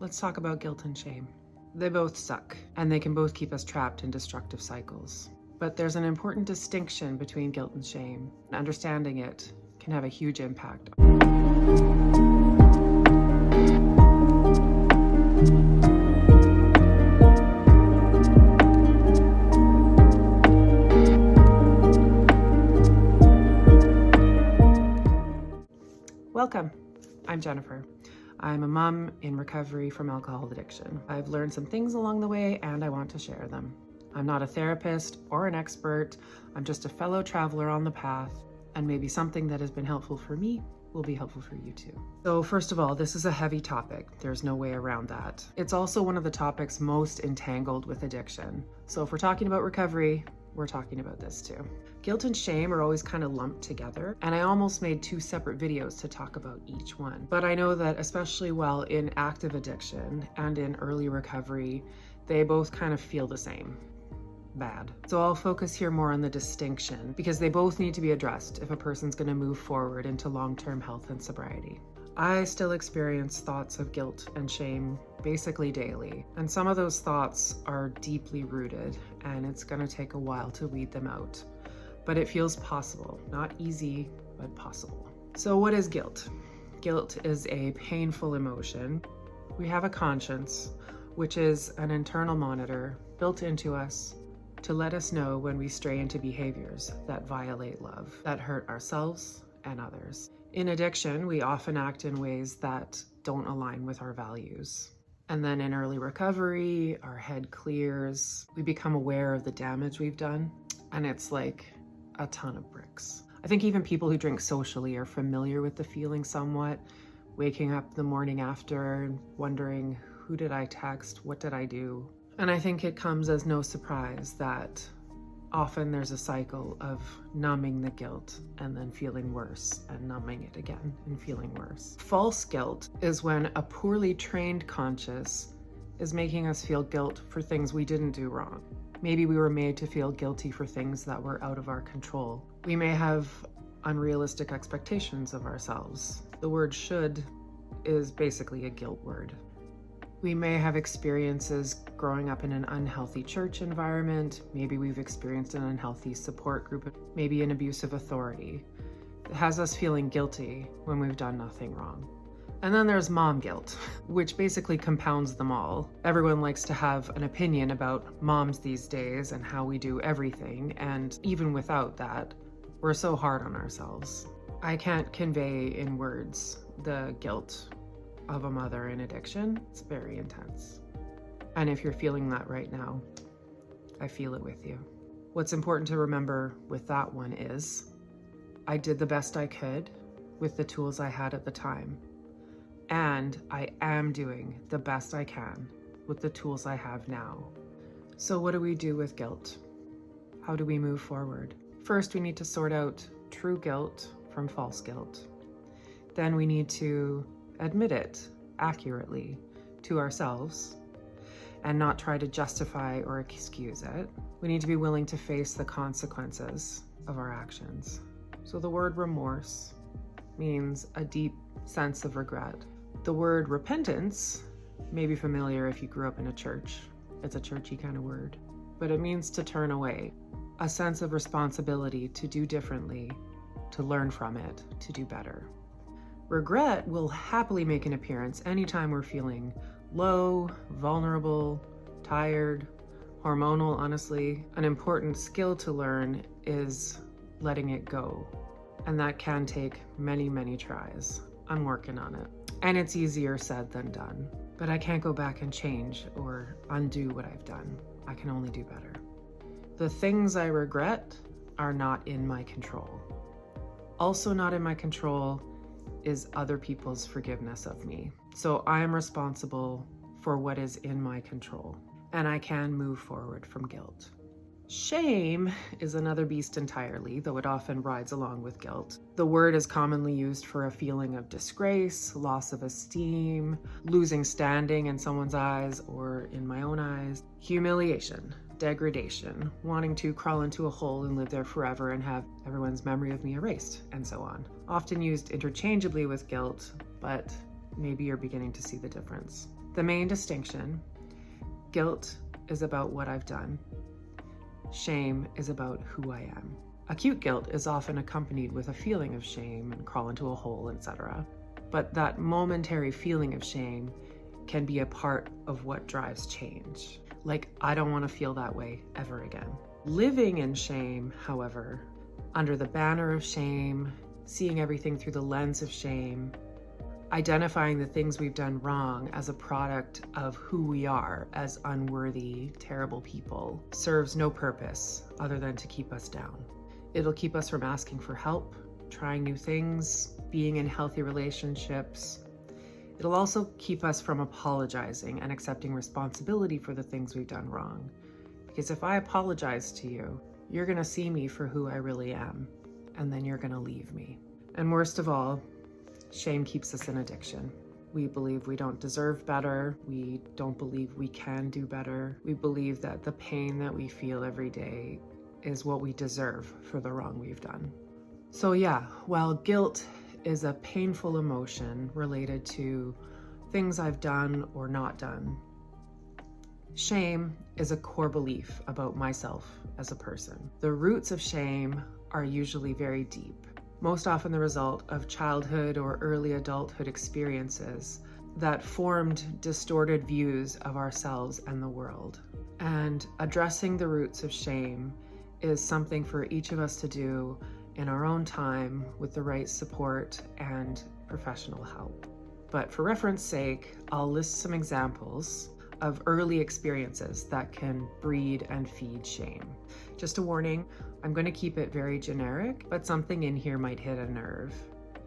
Let's talk about guilt and shame. They both suck, and they can both keep us trapped in destructive cycles. But there's an important distinction between guilt and shame. Understanding it can have a huge impact. Welcome. I'm Jennifer. I'm a mom in recovery from alcohol addiction. I've learned some things along the way and I want to share them. I'm not a therapist or an expert. I'm just a fellow traveler on the path, and maybe something that has been helpful for me will be helpful for you too. So first of all, this is a heavy topic. There's no way around that. It's also one of the topics most entangled with addiction. So if we're talking about recovery, we're talking about this too. Guilt and shame are always kind of lumped together, and I almost made 2 separate videos to talk about each one. But I know that especially while in active addiction and in early recovery, they both kind of feel the same. Bad. So I'll focus here more on the distinction because they both need to be addressed if a person's going to move forward into long-term health and sobriety. I still experience thoughts of guilt and shame basically daily, and some of those thoughts are deeply rooted and it's going to take a while to weed them out. But it feels possible. Not easy, but possible. So what is guilt? Guilt is a painful emotion. We have a conscience, which is an internal monitor built into us to let us know when we stray into behaviors that violate love, that hurt ourselves and others. In addiction, we often act in ways that don't align with our values. And then in early recovery, our head clears. We become aware of the damage we've done, and it's like a ton of bricks. I think even people who drink socially are familiar with the feeling somewhat, waking up the morning after and wondering, who did I text? What did I do? And I think it comes as no surprise that often there's a cycle of numbing the guilt and then feeling worse and numbing it again and feeling worse. False guilt is when a poorly trained conscious is making us feel guilt for things we didn't do wrong. Maybe we were made to feel guilty for things that were out of our control. We may have unrealistic expectations of ourselves. The word should is basically a guilt word. We may have experiences growing up in an unhealthy church environment. Maybe we've experienced an unhealthy support group, maybe an abusive authority. It has us feeling guilty when we've done nothing wrong. And then there's mom guilt, which basically compounds them all. Everyone likes to have an opinion about moms these days and how we do everything. And even without that, we're so hard on ourselves. I can't convey in words the guilt of a mother in addiction. It's very intense. And if you're feeling that right now, I feel it with you. What's important to remember with that one is I did the best I could with the tools I had at the time. And I am doing the best I can with the tools I have now. So what do we do with guilt? How do we move forward? First, we need to sort out true guilt from false guilt. Then we need to admit it accurately to ourselves and not try to justify or excuse it. We need to be willing to face the consequences of our actions. So the word remorse means a deep sense of regret. The word repentance may be familiar if you grew up in a church. It's a churchy kind of word, but it means to turn away, a sense of responsibility to do differently, to learn from it, to do better. Regret will happily make an appearance anytime we're feeling low, vulnerable, tired, hormonal. Honestly, an important skill to learn is letting it go. And that can take many, many tries. I'm working on it. And it's easier said than done. But I can't go back and change or undo what I've done. I can only do better. The things I regret are not in my control. Also not in my control is other people's forgiveness of me. So I am responsible for what is in my control, and I can move forward from guilt. Shame is another beast entirely, though it often rides along with guilt. The word is commonly used for a feeling of disgrace, loss of esteem, losing standing in someone's eyes or in my own eyes, humiliation, degradation, wanting to crawl into a hole and live there forever and have everyone's memory of me erased, and so on. Often used interchangeably with guilt, but maybe you're beginning to see the difference. The main distinction: guilt is about what I've done. Shame is about who I am. Acute guilt is often accompanied with a feeling of shame and crawl into a hole, etc. But that momentary feeling of shame can be a part of what drives change. Like, I don't want to feel that way ever again. Living in shame, however, under the banner of shame, seeing everything through the lens of shame, identifying the things we've done wrong as a product of who we are as unworthy, terrible people, serves no purpose other than to keep us down. It'll keep us from asking for help, trying new things, being in healthy relationships. It'll also keep us from apologizing and accepting responsibility for the things we've done wrong. Because if I apologize to you, you're gonna see me for who I really am, and then you're gonna leave me. And worst of all, shame keeps us in addiction. We believe we don't deserve better. We don't believe we can do better. We believe that the pain that we feel every day is what we deserve for the wrong we've done. So yeah, while guilt is a painful emotion related to things I've done or not done, shame is a core belief about myself as a person. The roots of shame are usually very deep, most often the result of childhood or early adulthood experiences that formed distorted views of ourselves and the world. And addressing the roots of shame is something for each of us to do in our own time with the right support and professional help. But for reference sake, I'll list some examples of early experiences that can breed and feed shame. Just a warning, I'm going to keep it very generic, but something in here might hit a nerve.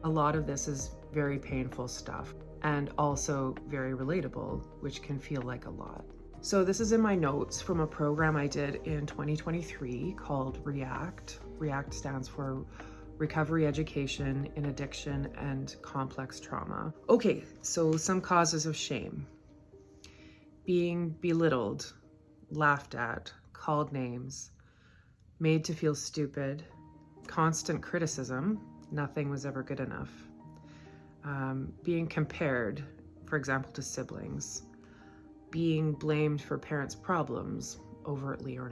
A lot of this is very painful stuff and also very relatable, which can feel like a lot. So this is in my notes from a program I did in 2023 called REACT. REACT stands for Recovery Education in Addiction and Complex Trauma. Okay, so some causes of shame. Being belittled, laughed at, called names, made to feel stupid, constant criticism, nothing was ever good enough, being compared, for example, to siblings, being blamed for parents' problems, overtly or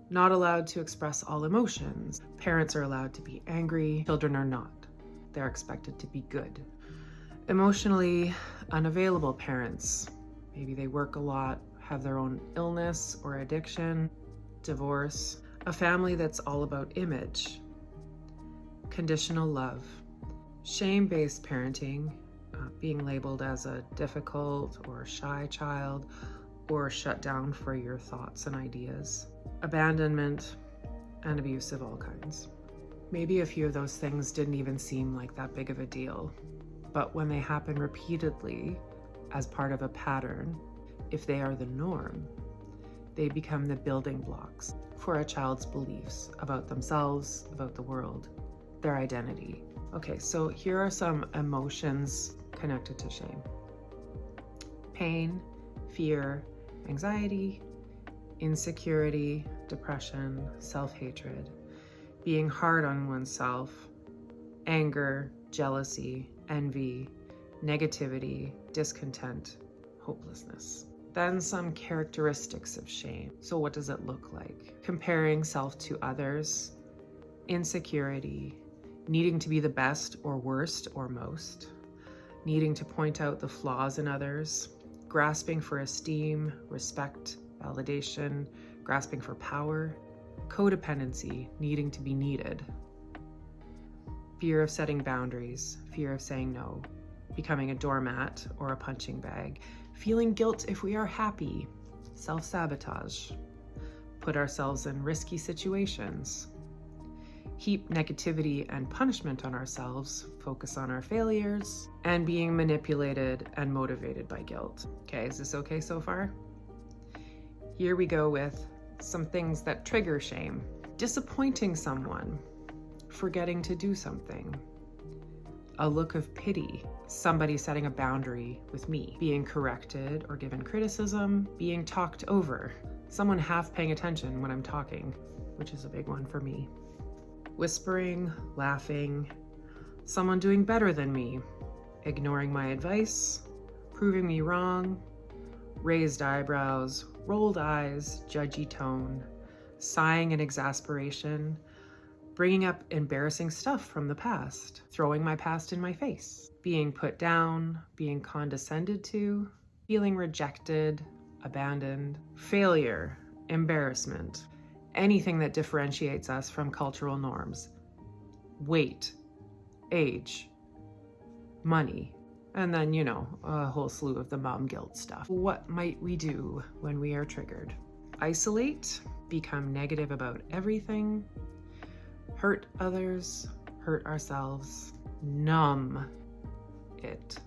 not allowed to express all emotions. Parents are allowed to be angry, children are not. They're expected to be good. Emotionally unavailable parents, maybe they work a lot, have their own illness or addiction, divorce, a family that's all about image, conditional love, shame-based parenting, being labeled as a difficult or shy child or shut down for your thoughts and ideas, abandonment, and abuse of all kinds. Maybe a few of those things didn't even seem like that big of a deal, but when they happen repeatedly as part of a pattern, if they are the norm, they become the building blocks for a child's beliefs about themselves, about the world, their identity. Okay, so here are some emotions connected to shame. Pain, fear, anxiety, insecurity, depression, self-hatred, being hard on oneself, anger, jealousy, envy, negativity, discontent, hopelessness. Then some characteristics of shame. So what does it look like? Comparing self to others, insecurity, needing to be the best or worst or most, needing to point out the flaws in others, grasping for esteem, respect, validation, grasping for power, codependency, needing to be needed, fear of setting boundaries, fear of saying no, becoming a doormat or a punching bag, feeling guilt if we are happy, self-sabotage, put ourselves in risky situations, heap negativity and punishment on ourselves, focus on our failures, and being manipulated and motivated by guilt. Okay, is this okay so far? Here we go with some things that trigger shame. Disappointing someone, forgetting to do something, a look of pity, somebody setting a boundary with me, being corrected or given criticism, being talked over, someone half paying attention when I'm talking, which is a big one for me, whispering, laughing, someone doing better than me, ignoring my advice, proving me wrong, raised eyebrows, rolled eyes, judgy tone, sighing in exasperation, bringing up embarrassing stuff from the past, throwing my past in my face, being put down, being condescended to, feeling rejected, abandoned, failure, embarrassment, anything that differentiates us from cultural norms, weight, age, money, and then, you know, a whole slew of the mom guilt stuff. What might we do when we are triggered? Isolate, become negative about everything, hurt others, hurt ourselves, numb it.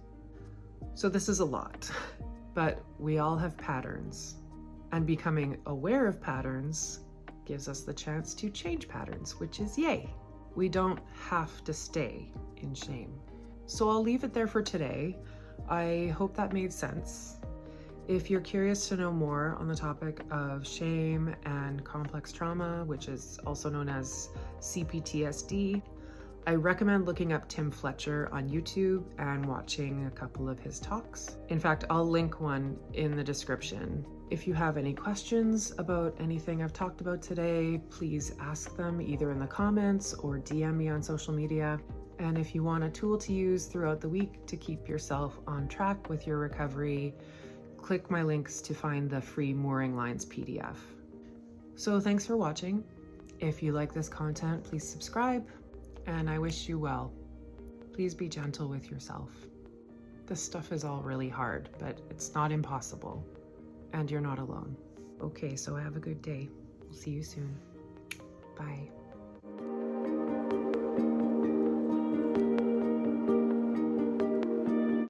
So this is a lot, but we all have patterns, and becoming aware of patterns gives us the chance to change patterns, which is yay. We don't have to stay in shame. So I'll leave it there for today. I hope that made sense. If you're curious to know more on the topic of shame and complex trauma, which is also known as cptsd, I recommend looking up Tim Fletcher on YouTube and watching a couple of his talks. In fact, I'll link one in the description. If you have any questions about anything I've talked about today, please ask them either in the comments or DM me on social media. And if you want a tool to use throughout the week to keep yourself on track with your recovery, click my links to find the free Mooring Lines PDF. So thanks for watching. If you like this content, please subscribe, and I wish you well. Please be gentle with yourself. This stuff is all really hard, but it's not impossible, and you're not alone. Okay, so have a good day. We'll see you soon. Bye.